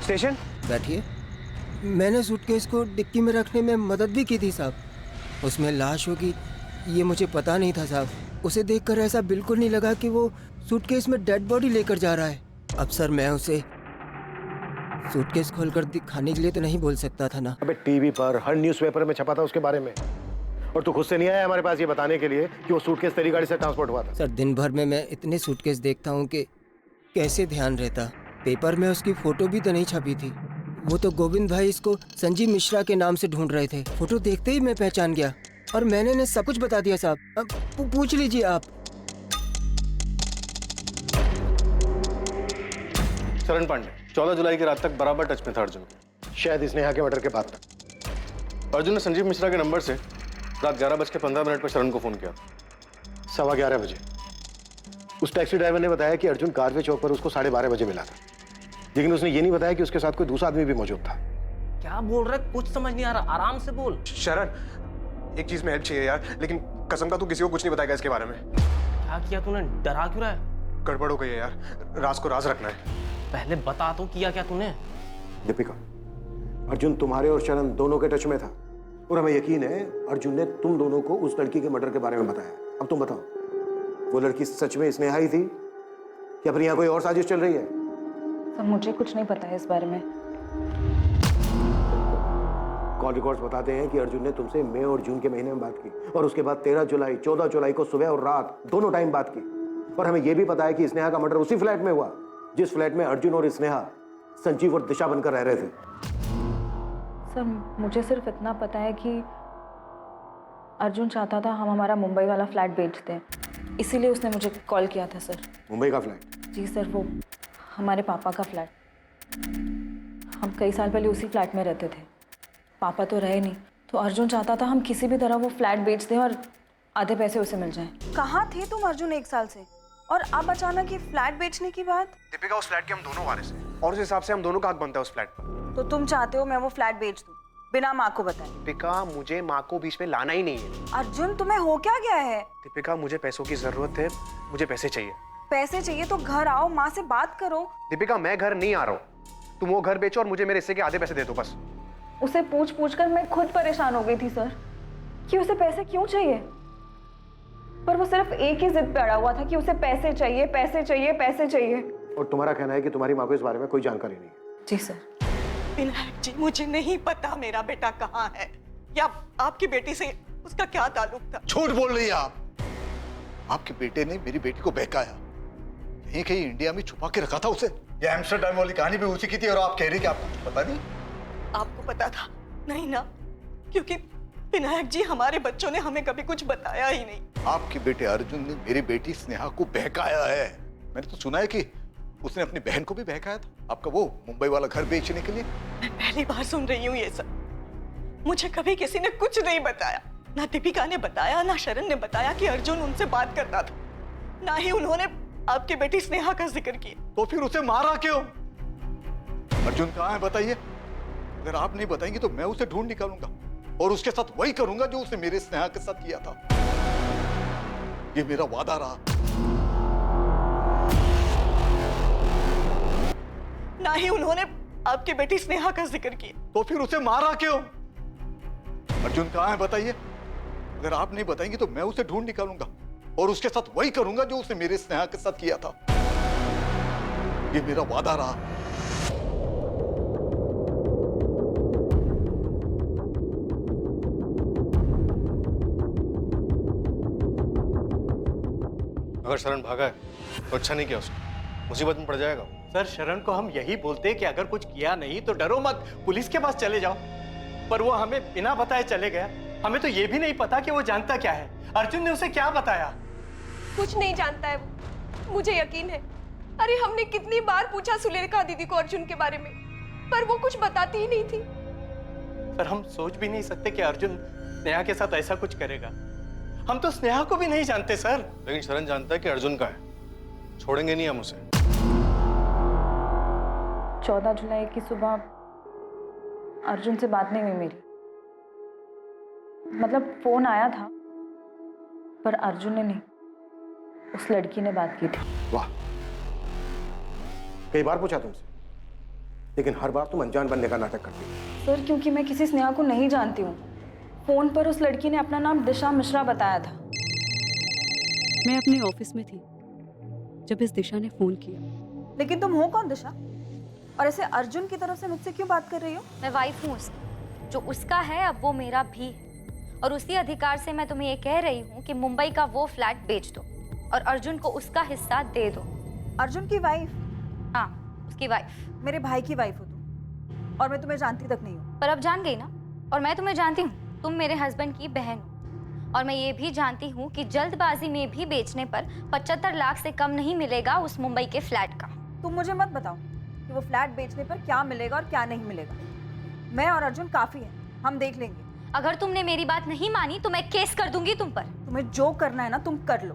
Station. बैठिए। मैंने suitcase को डिक्की में रखने में मदद भी की थी साहब। उसमें लाश होगी ये मुझे पता नहीं था साहब। उसे देखकर ऐसा बिल्कुल नहीं लगा कि वो सूटकेस में डेड बॉडी लेकर जा रहा है। अब सर मैं उसे सूटकेस खोलकर दिखाने के लिए तो नहीं बोल सकता था ना। अबे टीवी पर हर न्यूज़पेपर में छपा था उसके बारे में, और तू खुद से नहीं आया हमारे पास ये बताने के लिए कि वो सूटकेस तेरी गाड़ी से ट्रांसपोर्ट हुआ था। सर दिन भर में मैं इतने सूटकेस देखता हूँ कि कैसे ध्यान रहता। पेपर में उसकी फोटो भी तो नहीं छपी थी। वो तो गोविंद भाई इसको संजीव मिश्रा के नाम से ढूंढ रहे थे। फोटो देखते ही मैं पहचान गया और मैंने इन्हें सब कुछ बता दिया साहब। अब पूछ लीजिए आप। शरण पांडे 14 जुलाई की रात तक बराबर टच में था अर्जुन के। शायद स्नेहा के मर्डर के बाद तक। अर्जुन ने संजीव मिश्रा के नंबर से रात 11:15 पर शरण को फोन किया। 11:15 बजे उस टैक्सी ड्राइवर ने बताया कि अर्जुन कारवे चौक पर उसको 12:30 बजे मिला था, लेकिन उसने ये नहीं बताया कि उसके साथ कोई दूसरा आदमी भी मौजूद था। क्या बोल रहा है, कुछ समझ नहीं आ रहा, आराम से बोल। शरण, एक चीज में हेल्प चाहिए यार, लेकिन कसम का तू किसी को कुछ नहीं बताएगा इसके बारे में। क्या किया तूने, डरा क्यों रहा है? गड़बड़ हो गई है यार, राज को राज रखना है। पहले बता तो किया क्या तूने? दीपिका, अर्जुन तुम्हारे और शरण दोनों के टच में था और हमें यकीन है अर्जुन ने तुम दोनों को उस लड़की के मर्डर के बारे में बताया। अब तुम बताओ, वो लड़की सच में स्नेहा ही थी या फिर यहाँ कोई और साजिश चल रही है? सर मुझे कुछ नहीं पता है इस बारे में। कॉल रिकॉर्ड्स बताते हैं कि अर्जुन ने तुमसे मई और जून के महीने में बात की और उसके बाद 13 जुलाई 14 जुलाई को सुबह और रात दोनों टाइम बात की। और हमें यह भी पता है कि स्नेहा का मर्डर उसी फ्लैट में हुआ जिस फ्लैट में अर्जुन और स्नेहा संजीव और दिशा बनकर रह रहे थे। सर मुझे सिर्फ इतना पता है कि अर्जुन चाहता था हम हमारा मुंबई वाला फ्लैट बेच दें, इसीलिए उसने मुझे कॉल किया था सर। मुंबई का फ्लैट? जी सर, वो हमारे पापा का फ्लैट। हम कई साल पहले उसी फ्लैट में रहते थे। पापा तो रहे नहीं, तो अर्जुन चाहता था हम किसी भी तरह वो फ्लैट बेच दें और आधे पैसे उसे मिल जाएं। कहाँ थे तुम अर्जुन 1 साल से, और अब अचानक ये फ्लैट बेचने की बात? दीपिका, उस फ्लैट के हम दोनों वारिस हैं और उस हिसाब से हम दोनों का हक बनता है उस फ्लैट पर। तो तुम चाहते हो मैं वो फ्लैट बेच दूं बिना माँ को बताए? दीपिका, मुझे माँ को बीच में लाना ही नहीं है। अर्जुन तुम्हें हो क्या गया है? दीपिका, मुझे पैसों की जरूरत है, मुझे पैसे चाहिए। पैसे चाहिए तो घर आओ, माँ से बात करो। दीपिका, मैं घर नहीं आ रहा हूँ, तुम वो घर बेचो और मुझे मेरे हिस्से के आधे पैसे दे दो बस। उसे पूछ पूछ कर मैं खुद परेशान हो गई थी सर कि उसे पैसे क्यों चाहिए, पर वो सिर्फ एक ही जिद पे अड़ा हुआ था कि उसे पैसे चाहिए, पैसे चाहिए, पैसे चाहिए। और तुम्हारा कहना है कि तुम्हारी माँ को इस बारे में कोई जानकारी नहीं है? जी सर। विनायक जी, मुझे नहीं पता मेरा बेटा कहाँ है या आपकी बेटी से उसका क्या ताल्लुक था। झूठ बोल रही है आप। आपके बेटे ने मेरी बेटी को बहकाया, कहीं कहीं इंडिया में छुपा के रखा था उसे। ये एम्स्टरडैम वाली कहानी भी उसी की थी और आप कह रही कि आपको कुछ पता नहीं। आपको पता था? नहीं ना, क्योंकि विनायक जी हमारे बच्चों ने हमें कभी कुछ बताया ही नहीं। आपके बेटे अर्जुन ने मेरी बेटी स्नेहा को बहकाया है। मैंने तो सुना है कि उसने अपनी बहन को भी बहकाया था, आपका वो मुंबई वाला घर बेचने के लिए। मैं पहली बार सुन रही हूँ ये सब। मुझे कभी किसी ने कुछ नहीं बताया, ना दीपिका ने बताया, ना शरण ने बताया कि अर्जुन उनसे बात करता था, ना ही उन्होंने आपकी बेटी स्नेहा का जिक्र किया। तो फिर उसे मारा क्यों? अर्जुन कहाँ है बताइए। अगर आप नहीं बताएंगे तो मैं उसे ढूंढ निकालूंगा और उसके साथ वही करूंगा जो उसने मेरे स्नेहा के साथ किया था। ये मेरा वादा रहा। ना ही उन्होंने आपकी बेटी स्नेहा का जिक्र किया। तो फिर उसे मारा क्यों? अर्जुन कहाँ है बताइए। अगर आप नहीं बताएंगे तो मैं उसे ढूंढ निकालूंगा और उसके साथ वही करूंगा जो उसने मेरे स्नेहा के साथ किया था। ये मेरा वादा रहा। अगर शरण भागा है तो अच्छा नहीं किया उसने, मुसीबत में पड़ जाएगा। सर शरण को हम यही बोलते कि अगर कुछ किया नहीं तो डरो मत, पुलिस के पास चले जाओ, पर वो हमें बिना बताए चले गया। हमें तो ये भी नहीं पता कि वो जानता क्या है। अर्जुन ने उसे क्या बताया? कुछ नहीं जानता है वो, मुझे यकीन है। अरे हमने कितनी बार पूछा सुलेखा दीदी को अर्जुन के बारे में, पर वो कुछ बताती ही नहीं थी। सर हम सोच भी नहीं सकते कि अर्जुन स्नेहा के साथ ऐसा कुछ करेगा। हम तो स्नेहा को भी नहीं जानते सर। लेकिन शरण जानता है कि अर्जुन का है, छोड़ेंगे नहीं हम उसे। 14 जुलाई की सुबह अर्जुन से बात नहीं हुई मेरी, मतलब फोन आया था पर अर्जुन ने नहीं, उस लड़की ने बात की थी। वाह, कई बार पूछा तुमसे, लेकिन हर बार तुम अनजान बनने का नाटक करती हो। सर क्योंकि मैं किसी स्नेहा को नहीं जानती हूँ। फोन पर उस लड़की ने अपना नाम दिशा मिश्रा बताया था। मैं अपने ऑफिस में थी जब इस दिशा ने फोन किया। लेकिन तुम हो कौन दिशा? और ऐसे अर्जुन की तरफ से मुझसे क्यों बात कर रही हो? मैं वाइफ हूँ उसकी। जो उसका है अब वो मेरा भी है, और उसी अधिकार से मैं तुम्हें ये कह रही हूँ कि मुंबई का वो फ्लैट बेच दो और अर्जुन को उसका हिस्सा दे दो। अर्जुन की वाइफ? हाँ, उसकी वाइफ। मेरे भाई की वाइफ हो तुम, और मैं तुम्हें जानती तक नहीं हूँ। पर अब जान गई ना, और मैं तुम्हें जानती हूँ। तुम मेरे हस्बैंड की बहन हो, और मैं ये भी जानती हूँ कि जल्दबाजी में भी बेचने पर 75 लाख से कम नहीं मिलेगा उस मुंबई के फ्लैट का। तुम मुझे मत बताओ कि वो फ्लैट बेचने पर क्या मिलेगा और क्या नहीं मिलेगा। मैं और अर्जुन काफी है, हम देख लेंगे। अगर तुमने मेरी बात नहीं मानी तो मैं केस कर दूंगी तुम पर। तुम्हें जो करना है ना तुम कर लो,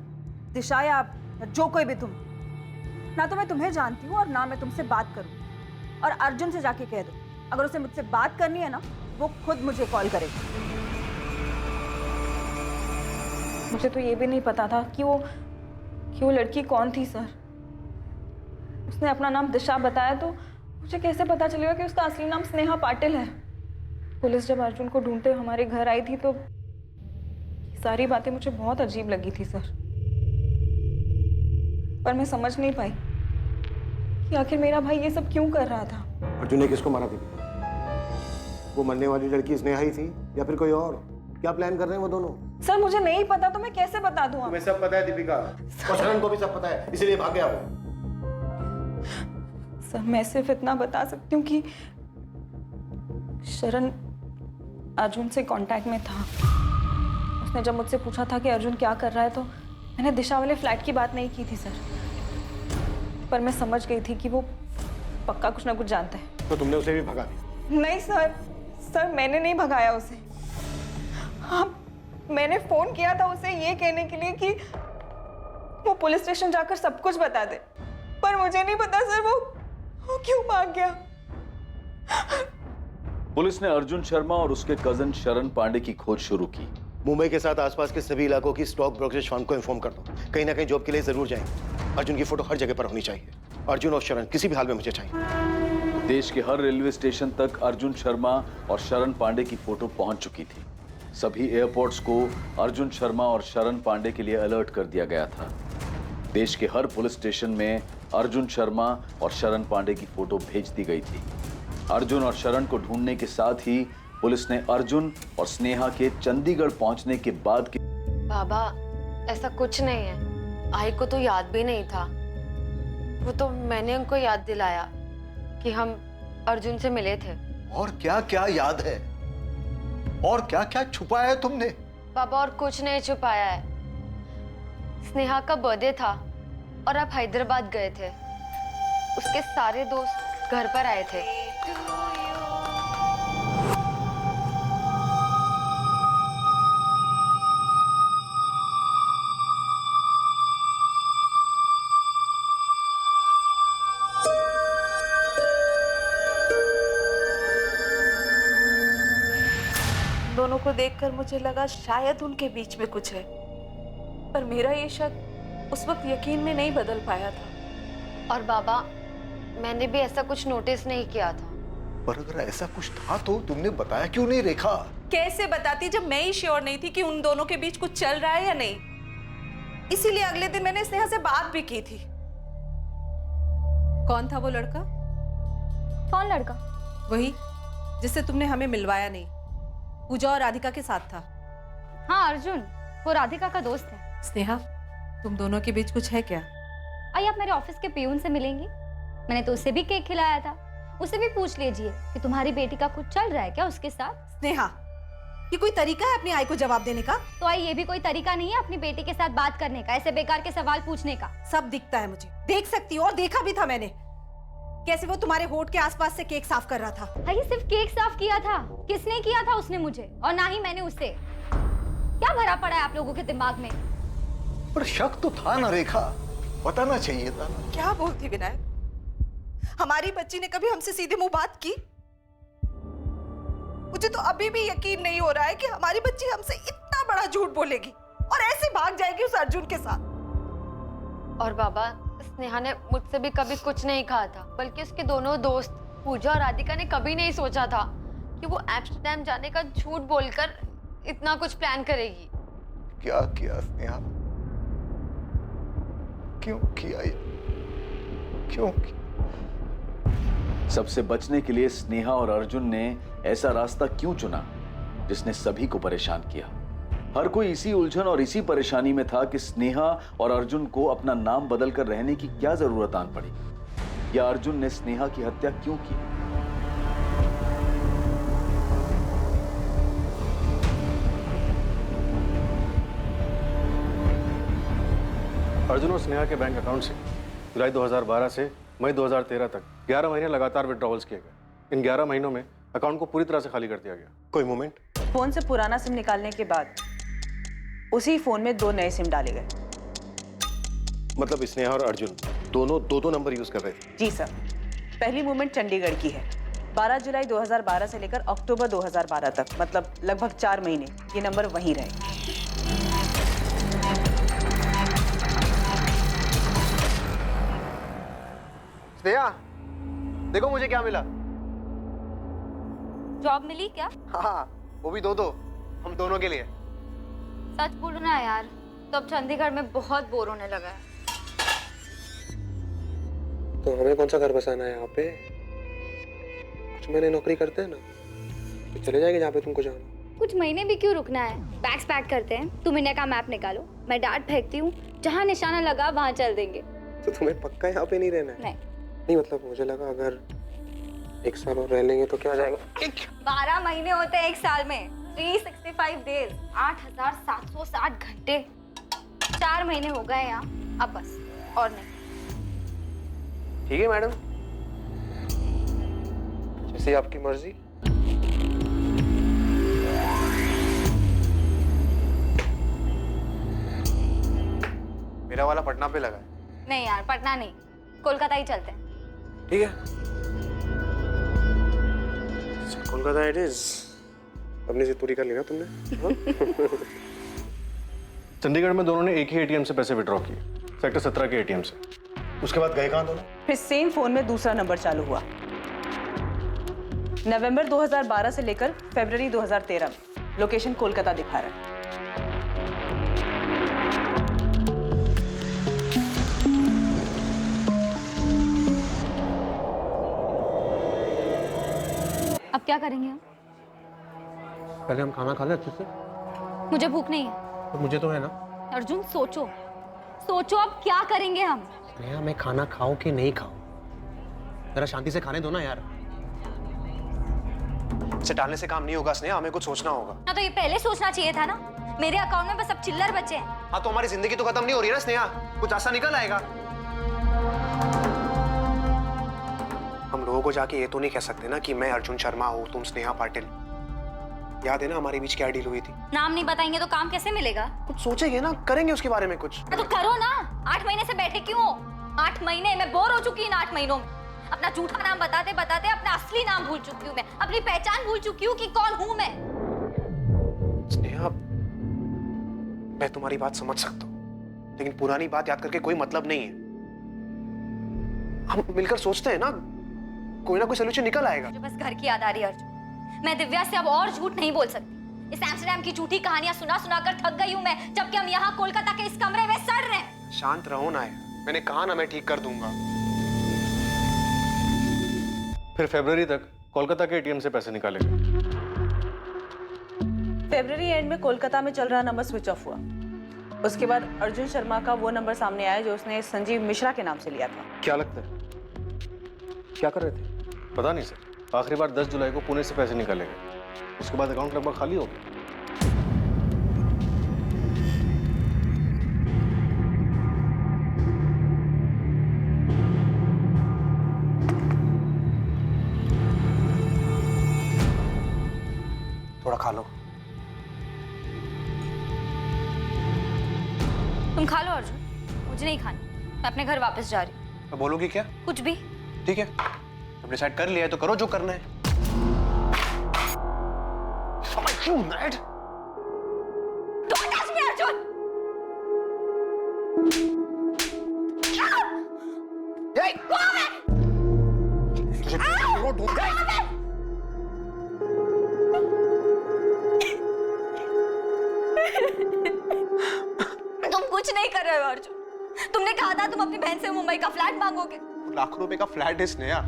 दिशा या जो कोई भी तुम। ना तो मैं तुम्हें जानती हूँ और ना मैं तुमसे बात करूँ। और अर्जुन से जाके कह दो, अगर उसे मुझसे बात करनी है ना, वो खुद मुझे कॉल करेगा। मुझे तो ये भी नहीं पता था कि वो लड़की कौन थी सर। उसने अपना नाम दिशा बताया तो मुझे कैसे पता चलेगा कि उसका असली नाम स्नेहा पाटिल है? पुलिस जब अर्जुन को ढूंढते हमारे घर आई थी तो सारी बातें मुझे बहुत अजीब लगी थी सर। पर मैं समझ नहीं पाई कि आखिर मेरा भाई ये सब क्यों कर रहा था। अर्जुन ने किसको मारा थी? वो मरने वाली लड़की स्नेहा ही थी या फिर कोई और? क्या प्लान कर रहे हैं वो दोनों? सर मुझे नहीं पता तो मैं कैसे बता दूं? तुम्हें सब पता है दीपिका, और शरण को भी सब पता है, इसलिए भाग गया वो। सर मैं सिर्फ इतना बता सकती हूँ कि शरण अर्जुन से कांटेक्ट में था। उसने जब मुझसे पूछा था कि अर्जुन क्या कर रहा है तो मैंने दिशा वाले फ्लैट की बात नहीं की थी सर। पर मैं समझ गई थी कि वो पक्का कुछ ना कुछ जानता है। तो तुमने उसे भी भगा दिया? नहीं सर मैंने नहीं भगाया उसे। हाँ, मैंने फोन किया था उसे ये कहने के लिए कि वो पुलिस स्टेशन जाकर सब कुछ बता दे। पर मुझे नहीं पता सर वो क्यों भाग गया। पुलिस ने अर्जुन शर्मा और उसके कजन शरण पांडे की खोज शुरू की। मुंबई के साथ आसपास के सभी इलाकों की स्टॉक ब्रोकरेज फर्म को इन्फॉर्म कर दो। कहीं ना कहीं जॉब के लिए जरूर जाएंगे। अर्जुन की फोटो हर जगह पर होनी चाहिए। अर्जुन और शरण किसी भी हाल में मुझे चाहिए। देश के हर रेलवे स्टेशन तक अर्जुन शर्मा और शरण पांडे की फोटो पहुंच चुकी थी। सभी एयरपोर्ट्स को अर्जुन शर्मा और शरण पांडे के लिए अलर्ट कर दिया गया था। देश के हर पुलिस स्टेशन में अर्जुन शर्मा और शरण पांडे की फोटो भेज दी गई थी। अर्जुन और शरण को ढूंढने के साथ ही पुलिस ने अर्जुन और स्नेहा के चंडीगढ़ पहुंचने के बाद के... बाबा ऐसा कुछ नहीं है, आई को तो याद भी नहीं था। वो तो मैंने उनको याद दिलाया कि हम अर्जुन से मिले थे। और क्या क्या याद है? और क्या क्या छुपाया है तुमने? बाबा और कुछ नहीं छुपाया है। स्नेहा का बर्थडे था और आप हैदराबाद गए थे। उसके सारे दोस्त घर पर आए थे। दोनों को देखकर मुझे लगा शायद उनके बीच में कुछ है, पर मेरा ये शक उस वक्त यकीन में नहीं बदल पाया था। और बाबा मैंने भी ऐसा कुछ नोटिस नहीं किया था। पर अगर ऐसा कुछ था तो तुमने बताया क्यों नहीं रेखा? कैसे बताती जब मैं ही श्योर नहीं थी कि उन दोनों के बीच कुछ चल रहा है या नहीं। इसीलिए अगले दिन मैंने स्नेहा से बात भी की थी। कौन था वो लड़का? कौन लड़का? वही जिससे तुमने हमें मिलवाया नहीं, पूजा और राधिका के साथ था। हाँ अर्जुन, वो राधिका का दोस्त है। स्नेहा, तुम दोनों के बीच कुछ है क्या? आइए आप मेरे ऑफिस के पियून से मिलेंगी। मैंने तो उसे भी केक खिलाया था। उसे भी पूछ लीजिए कि तुम्हारी बेटी का कुछ चल रहा है क्या उसके साथ। स्नेहा, ये कोई तरीका है अपनी आई को जवाब देने का? तो आई ये भी कोई तरीका नहीं है अपनी बेटी के साथ बात करने का, ऐसे बेकार के सवाल पूछने का। सब दिखता है मुझे, देख सकती हूँ और देखा भी था मैंने कैसे वो तुम्हारे होठ के आसपास से केक साफ कर रहा था। हाँ, ये सिर्फ केक साफ किया था? किसने किया था? उसने मुझे, और ना ही मैंने उससे। क्या भरा पड़ा है आप लोगों के दिमाग में? पर शक तो था ना रेखा, बताना चाहिए था ना। क्या बोलती विनायक, हमारी बच्ची ने कभी हमसे सीधे मुंह बात की? मुझे तो अभी भी यकीन नहीं हो रहा है कि हमारी बच्ची हमसे इतना बड़ा झूठ बोलेगी और ऐसे भाग जाएगी उस अर्जुन के साथ। और बाबा स्नेहा ने मुझसे भी कभी कुछ नहीं कहा था, बल्कि उसके दोनों दोस्त पूजा और राधिका ने कभी नहीं सोचा था कि वो एम्स्टर्डम जाने का झूठ बोलकर इतना कुछ प्लान करेगी। क्या किया स्नेहा? क्यों किया ये? क्यों किया? सबसे बचने के लिए स्नेहा और अर्जुन ने ऐसा रास्ता क्यों चुना जिसने सभी को परेशान किया? हर कोई इसी उलझन और इसी परेशानी में था कि स्नेहा और अर्जुन को अपना नाम बदलकर रहने की क्या जरूरत आन पड़ी, या अर्जुन ने स्नेहा की हत्या क्यों की? अर्जुन और स्नेहा के बैंक अकाउंट से जुलाई 2012 से मई 2013 तक 11 महीने लगातार विड्रॉवल्स किए गए। इन 11 महीनों में अकाउंट को पूरी तरह से खाली कर दिया गया। कोई मूवमेंट? फोन से पुराना सिम निकालने के बाद उसी फोन में 2 नए सिम डाले गए। मतलब स्नेहा और अर्जुन दोनों दो नंबर यूज कर रहे थे? जी सर। पहली मूवमेंट चंडीगढ़ की है। 12 जुलाई 2012 से लेकर अक्टूबर 2012 तक, मतलब लगभग 4 महीने ये नंबर वहीं रहे। स्नेहा, देखो मुझे क्या मिला। जॉब मिली क्या? हाँ, वो भी दो हम दोनों के लिए। सच बोलो ना यार, तो अब चंडीगढ़ में बहुत बोर होने लगा है। तो हमें कौन सा घर बसाना है यहाँ पे? कुछ महीने नौकरी करते हैं ना, तो चले जाएंगे जहाँ पे तुमको जाना। कुछ महीने भी क्यों रुकना है? बैग्स पैक करते हैं, तुम इंडिया का मैप निकालो, मैं डांट फेंकती हूँ, जहाँ निशाना लगा वहाँ चल देंगे। तो तुम्हें पक्का यहाँ पे नहीं रहना है? नहीं मतलब मुझे लगा अगर 1 साल और रह लेंगे तो क्या हो जाएगा? 12 महीने होते हैं 1 साल में, 365 डेज, 8760 घंटे। 4 महीने हो गए यहाँ, अब बस और नहीं। ठीक है मैडम, जैसे आपकी मर्जी। मेरा वाला पटना पे लगा है। नहीं यार, पटना नहीं, कोलकाता ही चलते हैं। ठीक है, कोलकाता इट इज। अपनी जिद पूरी कर ली ना तुमने? चंडीगढ़ में दोनों ने एक ही एटीएम से पैसे विड्रॉ किए, सेक्टर 17 के एटीएम से। उसके बाद गए कहाँ दोनों? फिर सेम फोन में दूसरा नंबर चालू हुआ। नवंबर 2012 से लेकर फरवरी 2013 में लोकेशन कोलकाता दिखा रहा है। अब क्या करेंगे हम? पहले हम खाना खा ले अच्छे से। मुझे भूख नहीं है। तो मुझे तो है ना। अर्जुन सोचो, सोचो अब क्या करेंगे हम? स्नेहा, मैं खाना खाऊं कि नहीं खाऊं? जरा शांति से खाने दो ना यार। इसे टालने से काम नहीं होगा स्नेहा, हमें कुछ सोचना होगा। ना तो ये पहले सोचना चाहिए था ना। मेरे अकाउंट में बस अब चिल्लर बचे हैं। हाँ तो हमारी जिंदगी तो खत्म नहीं हो रही ना स्नेहा, कुछ ऐसा निकल आएगा। हम लोगों को जाके ये तो नहीं कह सकते ना कि मैं अर्जुन शर्मा हूँ, तुम स्नेहा पाटिल। याद है ना हमारे बीच क्या डील हुई थी? नाम नहीं बताएंगे तो काम कैसे मिलेगा? कुछ सोचेंगे ना, करेंगे उसके बारे में कुछ। तो करो ना। 8 महीने से बैठे क्यों हो? 8 महीने मैं बोर हो चुकी हूँ। 8 महीनों में अपना झूठा नाम बताते बताते अपना असली नाम भूल चुकी हूँ। मैं अपनी पहचान भूल चुकी हूँ कि कौन हूँ मैं। स्नेहा, मैं तुम्हारी बात समझ सकता हूँ, लेकिन पुरानी बात याद करके कोई मतलब नहीं है। हम मिलकर सोचते हैं ना, कोई ना कोई सोल्यूशन निकल आएगा। मुझे बस घर की याद आ रही है अर्जुन। मैं दिव्या से अब और झूठ नहीं बोल सकती। इस एम्स्टर्डम की झूठी कहानियां सुना सुना कर थक गई हूँ मैं, जबकि हम यहाँ कोलकाता के इस कमरे में सड़ रहे हैं। शांत रहो ना यार, मैंने कहा ना मैं ठीक कर दूंगा। फिर फरवरी तक कोलकाता के एटीएम से पैसे निकाले गए। फरवरी एंड में कोलकाता में चल रहा नंबर स्विच ऑफ हुआ। उसके बाद अर्जुन शर्मा का वो नंबर सामने आया जो उसने संजीव मिश्रा के नाम से लिया था। क्या लगता है क्या कर रहे थे? पता नहीं सर, आखिरी बार 10 जुलाई को पुणे से पैसे निकाले गए, उसके बाद अकाउंट लगभग खाली हो गया। थोड़ा खा लो। तुम खा लो अर्जुन, मुझे नहीं खानी। मैं अपने घर वापस जा रही हूँ। तो बोलोगी क्या? कुछ भी। ठीक है, अब डिसाइड कर लिया है तो करो जो करना है। Don't touch me, Arjun! तुझे कुछ नहीं कर रहे हो अर्जुन। तुमने कहा था तुम अपनी बहन से मुंबई का फ्लैट मांगोगे। लाखों रुपए का फ्लैट है स्नेहा,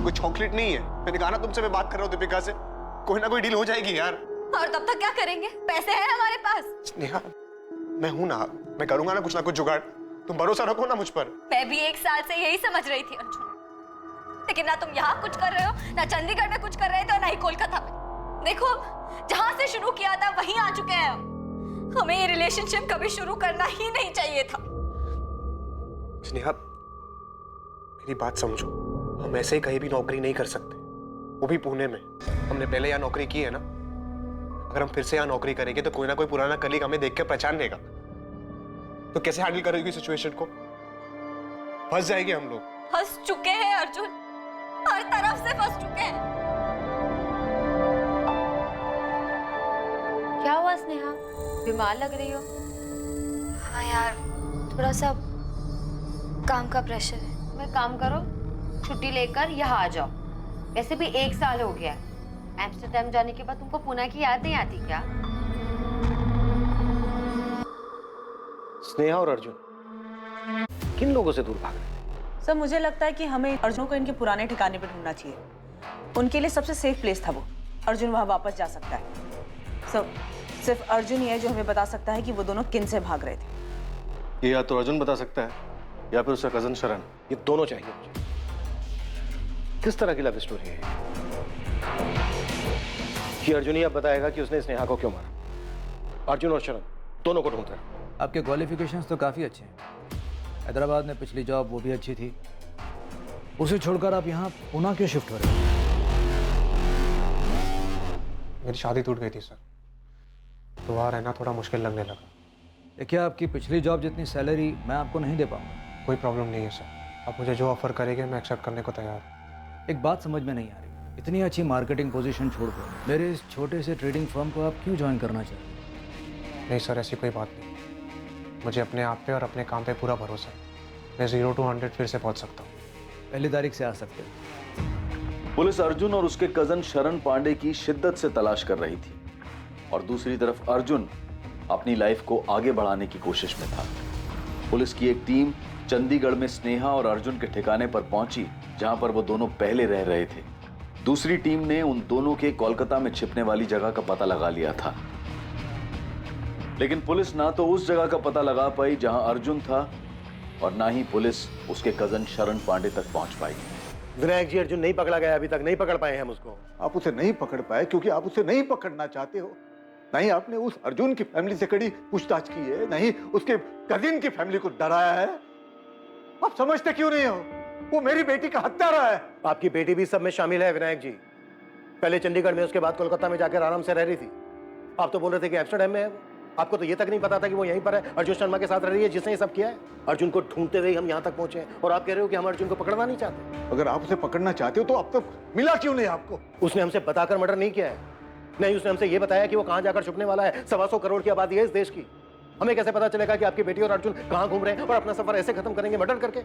कोई चॉकलेट नहीं है। मैंने कहा ना तुमसे, मैं बात कर रहा हूँ दीपिका से, कोई ना कोई डील हो जाएगी यार। और तब तक क्या करेंगे? पैसे हैं हमारे पास। स्नेहा मैं हूं ना, मैं करूंगा ना कुछ जुगाड़, तुम भरोसा रखो ना मुझ पर। मैं भी 1 साल से यही समझ रही थी अर्जुन, लेकिन ना तुम यहाँ कुछ कर रहे हो, ना चंडीगढ़ में कुछ कर रहे थे और ना ही कोलकाता में। देखो जहां से शुरू किया था वहीं आ चुके हैं हम। हमें ये रिलेशनशिप कभी शुरू करना ही नहीं चाहिए था। स्नेहा मेरी बात समझो, हम ऐसे ही कहीं भी नौकरी नहीं कर सकते, वो भी पुणे में। हमने पहले यहाँ नौकरी की है ना, अगर हम फिर से यहाँ नौकरी करेंगे तो कोई ना कोई पुराना कलीग हमें देख के पहचान लेगा। तो कैसे हैंडल करोगी सिचुएशन को? फंस जाएंगे हम लोग। फंस चुके हैं अर्जुन, हर तरफ से फंस चुके हैं। क्या हुआ स्नेहा, बीमार लग रही हो? हाँ यार, थोड़ा सा काम का प्रेशर है। मैं काम करो, छुट्टी लेकर यहाँ आ जाओ। वैसे भी 1 साल हो गया है। एम्स्टर्डम जाने के बाद तुमको पुणे की याद नहीं आती क्या? स्नेहा और अर्जुन किन लोगों से दूर भाग रहे हैं? सर मुझे लगता है कि हमें अर्जुन को इनके पुराने ठिकाने पर ढूंढना चाहिए। उनके लिए सबसे सेफ प्लेस था वो। अर्जुन वहां वापस जा सकता है। सर सिर्फ अर्जुन ही है जो हमें बता सकता है कि वो दोनों किन से भाग रहे थे। ये या तो अर्जुन बता सकता है या फिर उसका कजन शरण। ये दोनों चाहिए मुझे। किस तरह की लव स्टोरी है कि अर्जुन ही अब बताएगा कि उसने स्नेहा को क्यों मारा? अर्जुन और शरण दोनों को ढूंढ रहा है। आपके क्वालिफिकेशंस तो काफ़ी अच्छे हैं। हैदराबाद में पिछली जॉब वो भी अच्छी थी, उसे छोड़कर आप यहाँ पुणे क्यों शिफ्ट हो रहे हैं? मेरी शादी टूट गई थी सर, तो वहाँ रहना थोड़ा मुश्किल लगने लगा। देखिए आपकी पिछली जॉब जितनी सैलरी मैं आपको नहीं दे पाऊंगा। कोई प्रॉब्लम नहीं है सर, आप मुझे जो ऑफर करेंगे मैं एक्सेप्ट करने को तैयार हूँ। एक बात समझ में नहीं आ रही, इतनी अच्छी मार्केटिंग पोजीशन छोड़कर मेरे इस छोटे से ट्रेडिंग फर्म को आप क्यों ज्वाइन करना चाहते? नहीं सर, ऐसी कोई बात नहीं। मुझे अपने आप पे और अपने काम पे पूरा भरोसा है। मैं 0 to 100 फिर से पहुंच सकता हूँ। पहली तारीख से आ सकते हो। पुलिस अर्जुन और उसके कजन शरण पांडे की शिद्दत से तलाश कर रही थी और दूसरी तरफ अर्जुन अपनी लाइफ को आगे बढ़ाने की कोशिश में था। पुलिस की एक टीम चंडीगढ़ में स्नेहा और अर्जुन के ठिकाने पर पहुंची, जहां पर वो दोनों पहले रह रहे थे। दूसरी टीम ने उन दोनों के कोलकाता में छिपने वाली जगह का पता लगा लिया था, लेकिन पुलिस ना तो उस जगह का पता लगा पाई जहां अर्जुन था और ना ही पुलिस उसके कजन शरण पांडे तक पहुंच पाई। विनायक जी, अर्जुन नहीं पकड़ा गया, अभी तक नहीं पकड़ पाए हम उसको। आप उसे नहीं पकड़ पाए क्योंकि आप उसे नहीं पकड़ना चाहते हो। नहीं आपने उस अर्जुन की फैमिली से कड़ी पूछताछ की है, नहीं उसके कजिन की फैमिली को डराया है। आप समझते क्यों नहीं हो? वो मेरी बेटी का हत्यारा है। आपकी बेटी भी सब में शामिल है विनायक जी। पहले चंडीगढ़ में, उसके बाद कोलकाता में जाकर आराम से रह रही थी। आप तो बोल रहे थे कि एम्स्टर्डम में है वो। आपको तो ये तक नहीं पता था कि वो यहीं पर है, अर्जुन शर्मा के साथ रह रही है जिसने ये सब किया है। अर्जुन को ढूंढते हुए हम यहाँ तक पहुंचे हैं और आप कह रहे हो कि हम अर्जुन को पकड़ना नहीं चाहते। अगर आप उसे पकड़ना चाहते हो तो अब तक मिला क्यों नहीं आपको? उसने हमसे बताकर मर्डर नहीं किया है, नहीं उसने हमसे ये बताया कि वो कहाँ जाकर छुपने वाला है। 125 करोड़ की आबादी है इस देश की। हमें कैसे पता चलेगा कि आपकी बेटी और अर्जुन कहाँ घूम रहे हैं और अपना सफर ऐसे खत्म करेंगे मर्डर करके?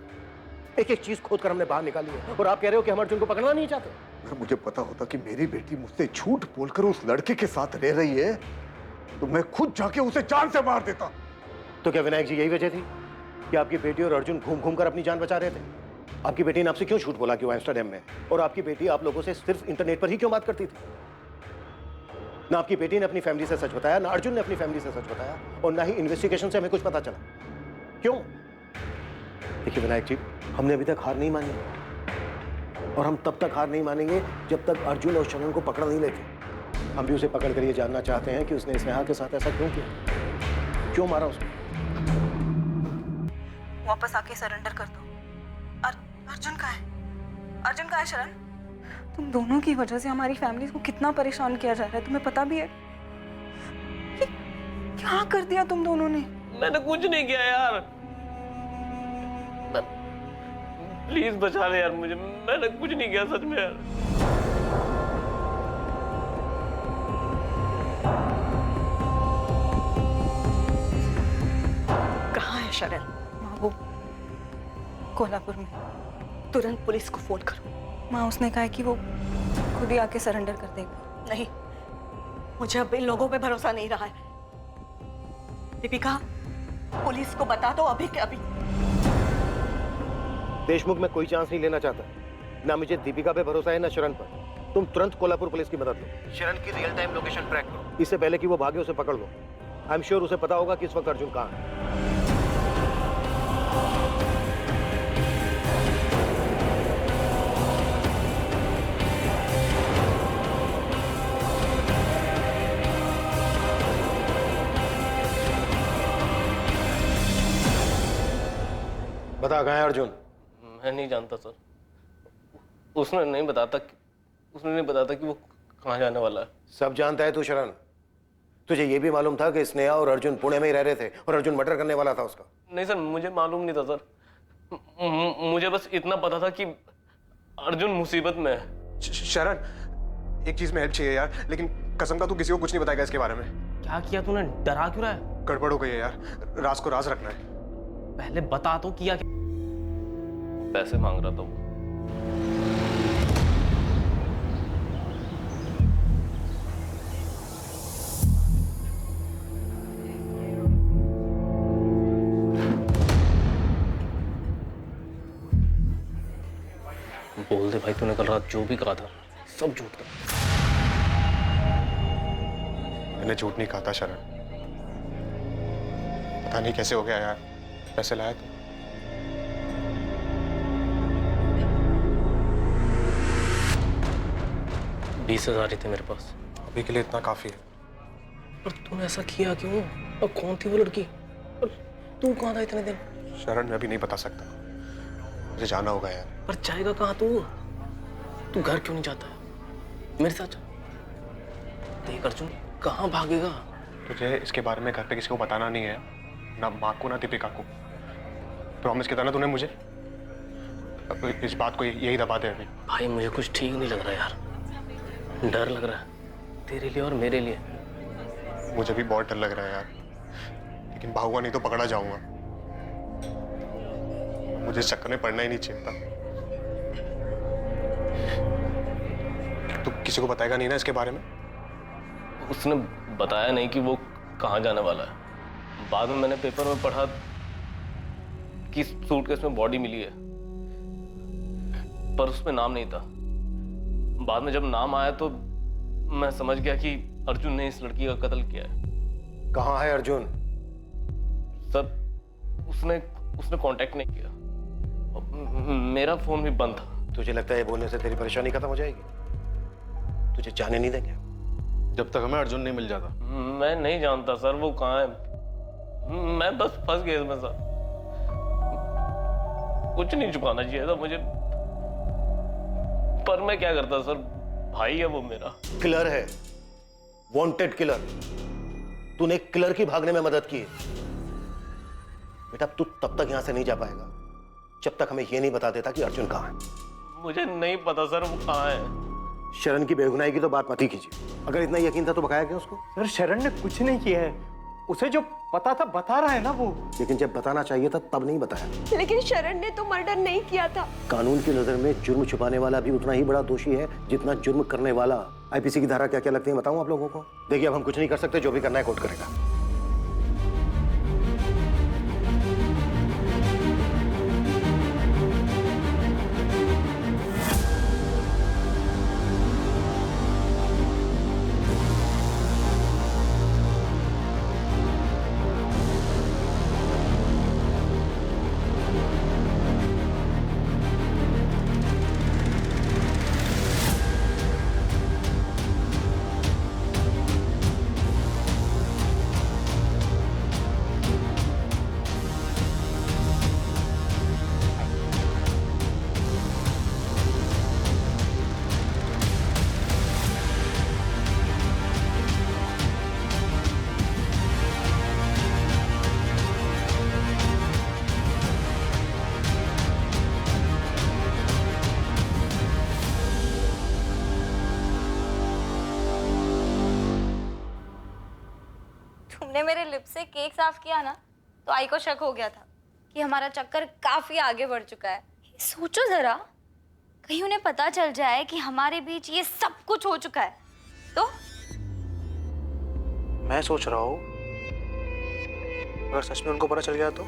एक एक चीज खोद कर हमने बाहर निकाली है और आप कह रहे हो कि हम अर्जुन को पकड़ना नहीं चाहते। अगर मुझे पता होता कि मेरी बेटी मुझसे झूठ बोलकर उस लड़के के साथ रह रही है तो मैं खुद जाके उसे जान से मार देता। तो क्या विनायक जी यही वजह थी कि आपकी बेटी और अर्जुन घूम घूम कर अपनी जान बचा रहे थे? आपकी बेटी ने आपसे क्यों झूठ बोला कि वो एम्स्टर्डम में, और आपकी बेटी आप लोगों से सिर्फ इंटरनेट पर ही क्यों बात करती थी? ना आपकी बेटी ने अपनी फैमिली से सच बताया, ना अर्जुन ने अपनी फैमिली से सच बताया, और ना ही इन्वेस्टिगेशन से हमें कुछ पता चला। क्यों? देखिए विनायक जी, हमने अभी तक हार नहीं मानी और हम तब तक हार नहीं मानेंगे जब तक अर्जुन और शरण को पकड़ नहीं लेते। हम भी उसे पकड़ कर ये जानना चाहते हैं कि उसने स्नेहा के साथ ऐसा क्यों किया, क्यों मारा उसको। वापस आके सरेंडर कर दो। अर्जुन कहाँ है? अर्जुन कहाँ है शरण? तुम दोनों की वजह से हमारी फैमिली को कितना परेशान किया जा रहा है, तुम्हें पता भी है? ये क्या कर दिया तुम दोनों ने? मैंने कुछ नहीं किया यार, प्लीज बचा ले यार मुझे, मैंने कुछ नहीं किया सच में यार। कहाँ है शरण? माँ वो कोल्हापुर में। तुरंत पुलिस को फोन करो। माँ उसने कहा है कि वो खुद ही आके सरेंडर कर देगा। नहीं, मुझे अब इन लोगों पे भरोसा नहीं रहा है। दीपिका, पुलिस को बता दो अभी के अभी। देशमुख में कोई चांस नहीं लेना चाहता। ना मुझे दीपिका पे भरोसा है ना शरण पर। तुम तुरंत कोल्हापुर पुलिस की मदद लो। शरण की रियल टाइम लोकेशन ट्रैक करो। इससे पहले कि वो भागे उसे पकड़ लो। आई एम श्योर उसे पता होगा कि इस वक्त अर्जुन कहाँ है। बता कहाँ है अर्जुन? मैं नहीं जानता सर। उसने नहीं बताता कि वो कहाँ जाने वाला है। सब जानता है तू शरण। तुझे ये भी मालूम था कि स्नेहा और अर्जुन पुणे में ही रह रहे थे और अर्जुन मर्डर करने वाला था उसका? नहीं सर, मुझे मालूम नहीं था सर। मुझे बस इतना पता था कि अर्जुन मुसीबत में है। शरण, एक चीज में हेल्प चाहिए यार, लेकिन कसम का तू किसी को कुछ नहीं बताएगा इसके बारे में। क्या किया तूने? डरा क्यों रहा है? गड़बड़ हो गई है यार, राज को राज रखना है। पहले बता तो किया क्या? पैसे मांग रहा था वो। बोल दे भाई, तूने कल रात जो भी कहा था सब झूठ था। मैंने झूठ नहीं कहा था शरण। पता नहीं कैसे हो गया यार। पैसे लाया तू? $20,000 थे मेरे पास। अभी के लिए इतना काफी है। पर तूने ऐसा किया क्यों? और कौन थी वो लड़की? और तू कहाँ था इतने दिन? शरण, मैं भी नहीं बता सकता। मुझे जाना होगा यार। पर जाएगा कहाँ तू? तू घर क्यों नहीं जाता है? मेरे साथ चल। देख अर्जुन, कहाँ भागेगा? तुझे इसके बारे में घर पे किसी को बताना नहीं है, ना माँ को ना दीपिका को। प्रॉमिस किया था ना तूने मुझे। अब इस बात को यही दबा दे अभी। भाई मुझे कुछ ठीक नहीं लग रहा यार। डर लग रहा है तेरे लिए और मेरे लिए। मुझे भी बहुत डर लग रहा है यार, लेकिन भागूंगा नहीं तो पकड़ा जाऊंगा। मुझे इस चक्कर में पड़ना ही नहीं चाहिए था। तू किसी को बताएगा नहीं ना इसके बारे में? उसने बताया नहीं कि वो कहाँ जाने वाला है। बाद में मैंने पेपर में पढ़ा कि सूटकेस में बॉडी मिली है, पर उसमें नाम नहीं था। बाद में जब नाम आया तो मैं समझ गया कि अर्जुन ने इस लड़की का कत्ल किया है। कहाँ है अर्जुन? सर, उसने कांटेक्ट नहीं किया। मेरा फोन भी बंद था। तुझे लगता है ये बोलने से तेरी परेशानी खत्म हो जाएगी? तुझे जाने नहीं देंगे जब तक हमें अर्जुन नहीं मिल जाता। मैं नहीं जानता सर वो कहाँ है। मैं बस फंस गया इसमें सर। कुछ नहीं छुपाना चाहिए था मुझे, पर मैं क्या करता सर? भाई है वो मेरा। किलर है, वांटेड किलर। तूने एक किलर की भागने में मदद की। बेटा तू तब तक यहां से नहीं जा पाएगा जब तक हमें यह नहीं बता देता कि अर्जुन कहाँ है। मुझे नहीं पता सर वो कहाँ है। शरण की बेगुनाही की तो बात मत ही कीजिए। अगर इतना यकीन था तो बकाया क्यों उसको? सर, शरण ने कुछ नहीं किया है। उसे जो पता था बता रहा है ना वो। लेकिन जब बताना चाहिए था तब नहीं बताया। लेकिन शरण ने तो मर्डर नहीं किया था। कानून की नजर में जुर्म छुपाने वाला भी उतना ही बड़ा दोषी है जितना जुर्म करने वाला। आईपीसी की धारा क्या क्या लगती है बताऊं आप लोगों को? देखिए, अब हम कुछ नहीं कर सकते। जो भी करना है कोर्ट करेगा। तुमने मेरे लिप से केक साफ किया ना, तो आई को शक हो गया था कि हमारा चक्कर काफी आगे बढ़ चुका है। सोचो जरा, कहीं उन्हें पता चल जाए कि हमारे बीच ये सब कुछ हो चुका है तो? मैं सोच रहा हूँ अगर सच में उनको पता चल गया तो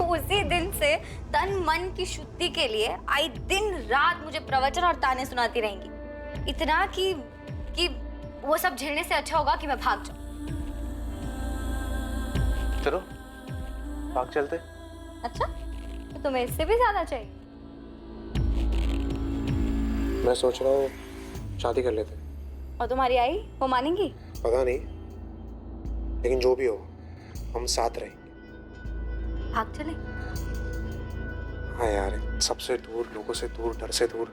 उसी दिन से तन मन की शुद्धि के लिए आई दिन रात मुझे प्रवचन और ताने सुनाती रहेंगी, इतना कि वो सब झेलने से अच्छा होगा कि मैं भाग जाऊं। चलो भाग चलते। अच्छा, तो तुम्हें इससे भी ज्यादा चाहिए? मैं सोच रहा हूँ शादी कर लेते। और तुम्हारी आई वो मानेंगी? पता नहीं, लेकिन जो भी हो हम साथ रहेंगे। भाग चले? हाँ यार, सबसे दूर, लोगों से दूर, डर से दूर,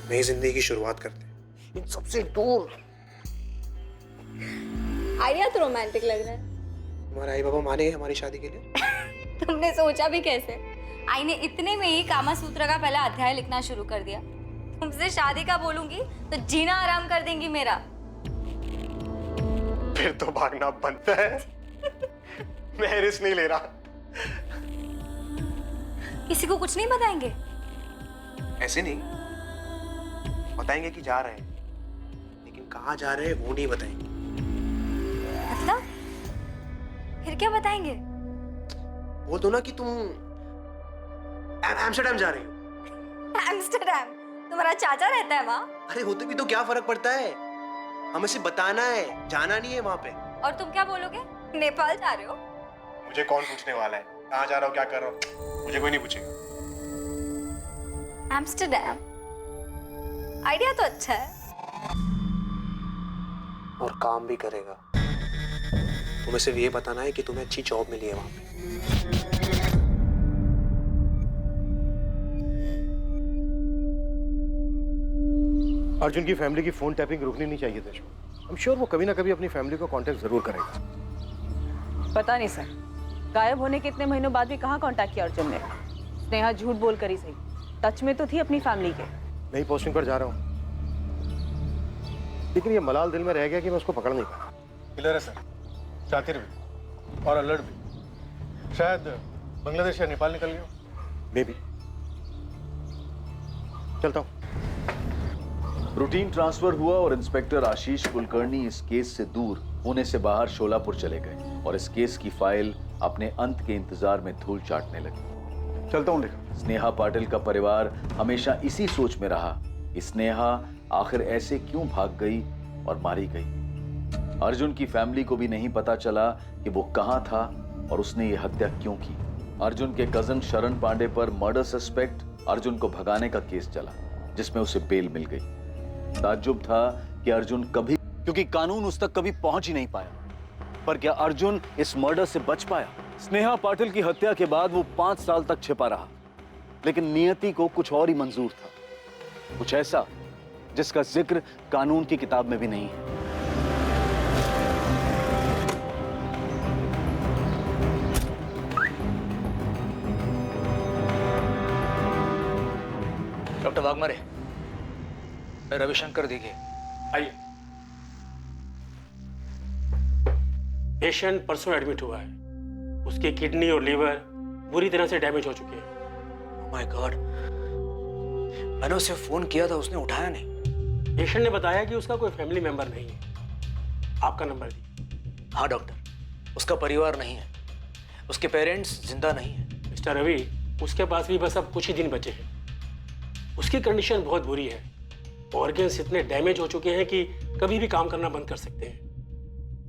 नई जिंदगी की शुरुआत करते हैं इन सबसे दूर। आइडिया तो रोमांटिक लग रहा है। हमारे आई बाबा माने हमारी शादी के लिए? तुमने सोचा भी कैसे? आई ने इतने में ही कामा सूत्र का पहला अध्याय लिखना शुरू कर दिया। तुमसे शादी का बोलूंगी तो जीना आराम कर देंगी मेरा। फिर तो भागना बनता है। मैं रिस्क नहीं ले रहा। किसी को कुछ नहीं बताएंगे? ऐसे नहीं बताएंगे कि जा रहे हैं, लेकिन कहाँ जा रहे हैं वो नहीं बताएंगे। मतलब फिर क्या बताएंगे? बोल दो ना कि तुम एम्स्टर्डम जा रही हो। एम्स्टर्डम? तुम्हारा चाचा रहता है वहाँ? अरे होते भी तो क्या फर्क पड़ता है, हमें सिर्फ बताना है, जाना नहीं है वहाँ पे। और तुम क्या बोलोगे? नेपाल जा रहे हो? मुझे कौन पूछने वाला है कहाँ जा रहा हो, क्या कर रहा हो? मुझे कोई नहीं पूछेगा। एम्स्टर्डम आइडिया तो अच्छा है, और काम भी करेगा। तुम्हें सिर्फ ये बताना है कि तुम्हें अच्छी जॉब मिली है वहाँ पे। अर्जुन की फैमिली की फोन टैपिंग रुकनी नहीं चाहिए थी। आई एम श्योर वो कभी ना कभी अपनी फैमिली को कांटेक्ट जरूर करेगा। पता नहीं सर, गायब होने के इतने महीनों बाद भी कहाँ कांटेक्ट किया अर्जुन ने। स्नेहा झूठ बोल कर ही सही टच में तो थी अपनी फैमिली के। नई पोस्टिंग पर जा रहा हूँ, लेकिन ये मलाल दिल में रह गया कि मैं उसको पकड़ नहीं पाया। क्लियर है सर, शातिर भी और अलर्ट भी। शायद बांग्लादेश या नेपाल निकल गया। May be. चलता हूँ। रूटीन ट्रांसफर हुआ और इंस्पेक्टर आशीष कुलकर्णी इस केस से दूर पुणे से बाहर शोलापुर चले गए और इस केस की फाइल अपने अंत के इंतजार में धूल चाटने लगी। चलता हूँ लेकर। स्नेहा पाटिल का परिवार हमेशा इसी सोच में रहा कि स्नेहा आखिर ऐसे क्यों भाग गई और मारी गई। अर्जुन की फैमिली को भी नहीं पता चला कि वो कहां था और उसने ये हत्या क्यों की। अर्जुन के कजन शरण पांडे पर मर्डर सस्पेक्ट अर्जुन को भगाने का केस चला, जिसमें उसे बेल मिल गई। ताज्जुब था कि अर्जुन कभी, क्योंकि कानून उस तक कभी पहुंच ही नहीं पाया। पर क्या अर्जुन इस मर्डर से बच पाया? स्नेहा पाटिल की हत्या के बाद वो 5 साल तक छिपा रहा, लेकिन नियति को कुछ और ही मंजूर था, कुछ ऐसा जिसका जिक्र कानून की किताब में भी नहीं है। डॉक्टर वाघमारे, रविशंकर दिखे। आइए। पेशेंट परसों एडमिट हुआ है, उसकी किडनी और लीवर बुरी तरह से डैमेज हो चुके हैं। ओह माय गॉड, मैंने उसे फोन किया था, उसने उठाया नहीं। पेशेंट ने बताया कि उसका कोई फैमिली मेंबर नहीं है। आपका नंबर दी। हाँ डॉक्टर, उसका परिवार नहीं है, उसके पेरेंट्स जिंदा नहीं है। मिस्टर रवि, उसके पास भी बस अब कुछ ही दिन बचे हैं। उसकी कंडीशन बहुत बुरी है, ऑर्गन्स इतने डैमेज हो चुके हैं कि कभी भी काम करना बंद कर सकते हैं।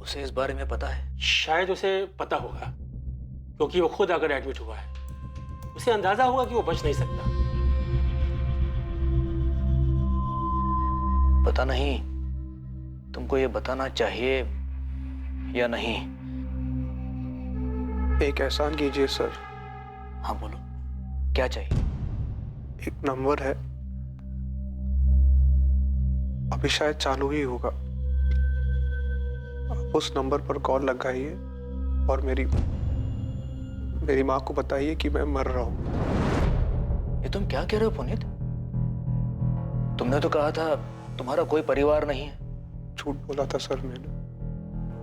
उसे इस बारे में पता है? शायद उसे पता होगा, क्योंकि वो खुद अगर एडमिट हुआ है, उसे अंदाजा होगा कि वो बच नहीं सकता। पता नहीं तुमको ये बताना चाहिए या नहीं। एक एहसान कीजिए सर। हाँ बोलो, क्या चाहिए? एक नंबर है, अभी शायद चालू ही होगा, आप उस नंबर पर कॉल लगाइए और मेरी माँ को बताइए कि मैं मर रहा हूं। ये तुम क्या कह रहे हो पुनीत? तुमने तो कहा था तुम्हारा कोई परिवार नहीं है। झूठ बोला था सर मैंने,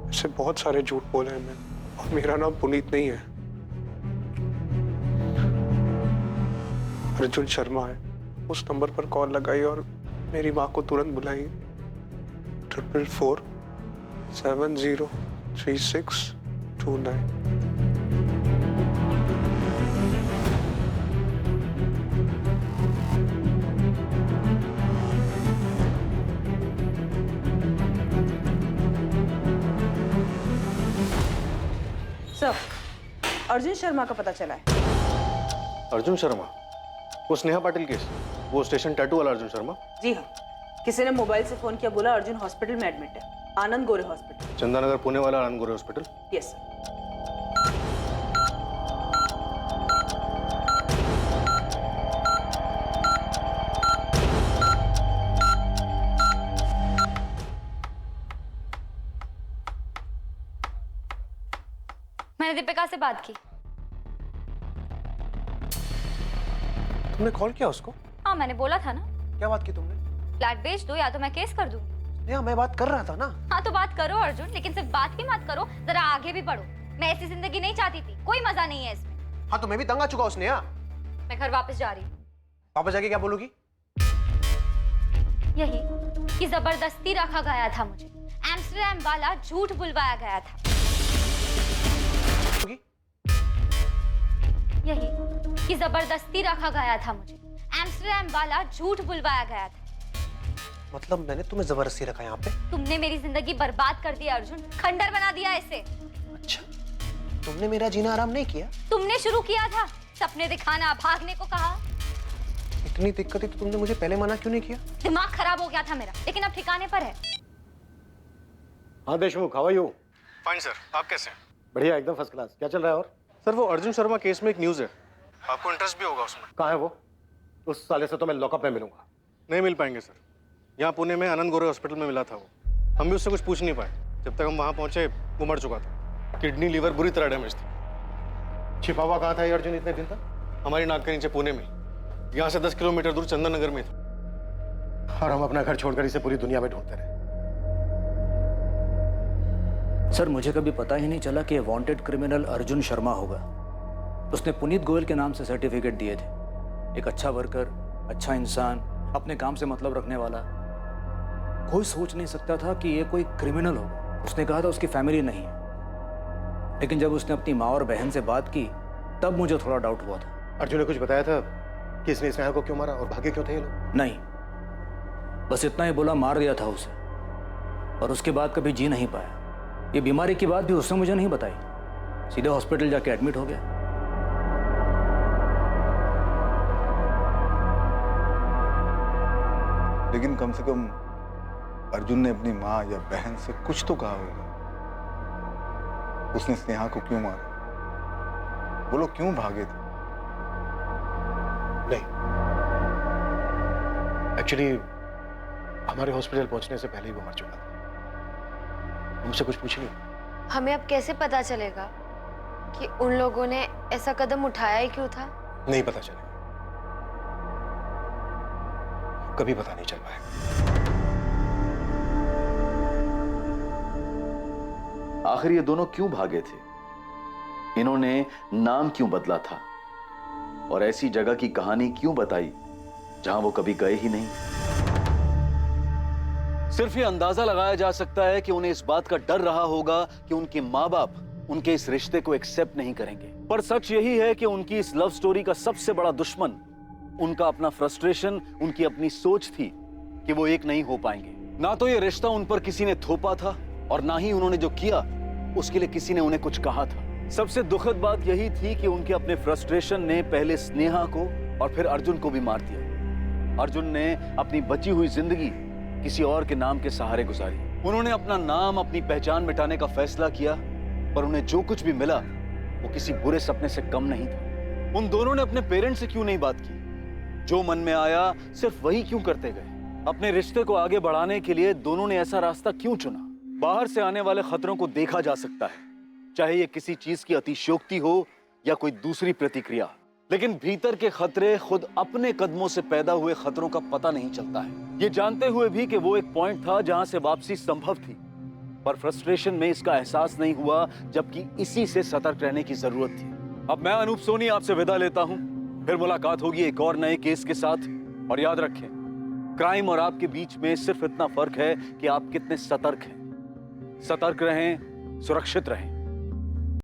ऐसे बहुत सारे झूठ बोले हैं मैंने, और मेरा नाम पुनीत नहीं है, अर्जुन शर्मा है। उस नंबर पर कॉल लगाइए और मेरी माँ को तुरंत बुलाइए। 444 703629। सर, अर्जुन शर्मा का पता चला है। अर्जुन शर्मा? वो स्नेहा पाटिल केस, वो स्टेशन टैटू वाला अर्जुन शर्मा? जी हाँ, किसी ने मोबाइल से फोन किया, बोला अर्जुन हॉस्पिटल में एडमिट है, आनंद गोरे हॉस्पिटल। चंदानगर पुणे वाला आनंद गोरे हॉस्पिटल? Yes sir. मैंने दीपिका से बात की। तुमने कॉल किया उसको? हाँ, मैंने बोला था ना। क्या बात की तुमने? फ्लैट बेच दो या तो मैं केस कर दूंगी। मैं बात कर रहा था ना। हाँ तो बात करो अर्जुन, लेकिन सिर्फ बात ही मत करो, जरा आगे भी बढ़ो। मैं ऐसी जिंदगी नहीं चाहती थी, कोई मजा नहीं है इसमें। हाँ तो मैं भी तंग आ चुका हूँ स्नेहा। मैं घर वापस जा रही हूँ। वापस जाके क्या बोलूगी? यही कि जबरदस्ती रखा गया था मुझे, एम्स्टरडैम वाला झूठ बुलवाया गया था। यही कि जबरदस्ती रखा गया था मुझे, एम्स्टरडैम वाला झूठ बुलवाया गया था। मतलब मैंने तुम्हें जबरदस्ती रखा यहाँ पे? तुमने मेरी जिंदगी बर्बाद कर दी अर्जुन, खंडर बना दिया इसे। अच्छा, तुमने मेरा जीना आराम नहीं किया? तुमने शुरू किया था, सपने दिखाना, भागने को कहा। इतनी दिक्कत थी तो तुमने मुझे पहले मना क्यों नहीं किया? दिमाग खराब हो गया था मेरा, लेकिन अब ठिकाने पर है। हाँ Deshmukh, how are you? Fine sir, आप कैसे हैं? बढ़िया, एकदम फर्स्ट क्लास। क्या चल रहा है? और सर वो अर्जुन शर्मा केस में एक न्यूज़ है, आपको इंटरेस्ट भी होगा उसमें। कहाँ है वो? उस साले से तो मैं लॉकअप में मिलूंगा। नहीं मिल पाएंगे सर, यहाँ पुणे में आनंद गोरे हॉस्पिटल में मिला था वो। हम भी उससे कुछ पूछ नहीं पाए, जब तक हम वहाँ पहुँचे वो मर चुका था, किडनी लीवर बुरी तरह डैमेज थी। छिपा हुआ कहाँ था ये अर्जुन इतने दिन तक? हमारी नाक के नीचे पुणे में, यहाँ से 10 किलोमीटर दूर चंदननगर में था। और हम अपना घर छोड़कर इसे पूरी दुनिया में ढूंढते रहे। सर मुझे कभी पता ही नहीं चला कि वांटेड क्रिमिनल अर्जुन शर्मा होगा। उसने पुनीत गोयल के नाम से सर्टिफिकेट दिए थे। एक अच्छा वर्कर, अच्छा इंसान, अपने काम से मतलब रखने वाला। कोई सोच नहीं सकता था कि ये कोई क्रिमिनल होगा। उसने कहा था उसकी फैमिली नहीं है, लेकिन जब उसने अपनी माँ और बहन से बात की तब मुझे थोड़ा डाउट हुआ था। अर्जुन ने कुछ बताया था कि इसने स्नेहा को क्यों मारा और भागे क्यों थे ये लोग? नहीं, बस इतना ही बोला मार दिया था उसे, और उसके बाद कभी जी नहीं पाया। ये बीमारी की बात भी उसने मुझे नहीं बताई, सीधे हॉस्पिटल जाके एडमिट हो गया। लेकिन कम से कम अर्जुन ने अपनी माँ या बहन से कुछ तो कहा होगा। उसने स्नेहा को क्यों मारा? वो लोग क्यों भागे थे? नहीं, एक्चुअली हमारे हॉस्पिटल पहुंचने से पहले ही वो मर चुका था। हमसे कुछ पूछ नहीं। हमें अब कैसे पता चलेगा कि उन लोगों ने ऐसा कदम उठाया ही क्यों था? नहीं पता चलेगा, कभी पता नहीं चल पाएगा। आखिर ये दोनों क्यों भागे थे? इन्होंने नाम क्यों बदला था? और ऐसी जगह की कहानी क्यों बताई जहां वो कभी गए ही नहीं? सिर्फ ये अंदाजा लगाया जा सकता है कि उन्हें इस बात का डर रहा होगा कि उनके माँ बाप उनके इस रिश्ते को एक्सेप्ट नहीं करेंगे। पर सच यही है कि उनकी इस लव स्टोरी का सबसे बड़ा दुश्मन उनका अपना फ्रस्ट्रेशन, उनकी अपनी सोच थी कि वो एक नहीं हो पाएंगे। ना तो ये रिश्ता उन पर किसी ने थोपा था और ना ही उन्होंने जो किया उसके लिए किसी ने उन्हें कुछ कहा था। सबसे दुखद बात यही थी कि उनके अपने फ्रस्ट्रेशन ने पहले स्नेहा को और फिर अर्जुन को भी मार दिया। अर्जुन ने अपनी बची हुई जिंदगी किसी और के नाम के सहारे गुजारी। उन्होंने अपना नाम, अपनी पहचान मिटाने का फैसला किया, पर उन्हें जो कुछ भी मिला वो किसी बुरे सपने से कम नहीं था। उन दोनों ने अपने पेरेंट्स से क्यों नहीं बात की? जो मन में आया सिर्फ वही क्यों करते गए? अपने रिश्ते को आगे बढ़ाने के लिए दोनों ने ऐसा रास्ता क्यों चुना? बाहर से आने वाले खतरों को देखा जा सकता है, चाहे ये किसी चीज की अतिशयोक्ति हो या कोई दूसरी प्रतिक्रिया, लेकिन भीतर के खतरे खुद अपने कदमों से पैदा हुए खतरों का पता नहीं चलता है। ये जानते हुए भी कि वो एक पॉइंट था जहां से वापसी संभव थी, पर फ्रस्ट्रेशन में इसका एहसास नहीं हुआ, जबकि इसी से सतर्क रहने की जरूरत थी। अब मैं अनूप सोनी आपसे विदा लेता हूं, फिर मुलाकात होगी एक और नए केस के साथ। और याद रखें, क्राइम और आपके बीच में सिर्फ इतना फर्क है कि आप कितने सतर्क हैं। सतर्क रहें, सुरक्षित रहें।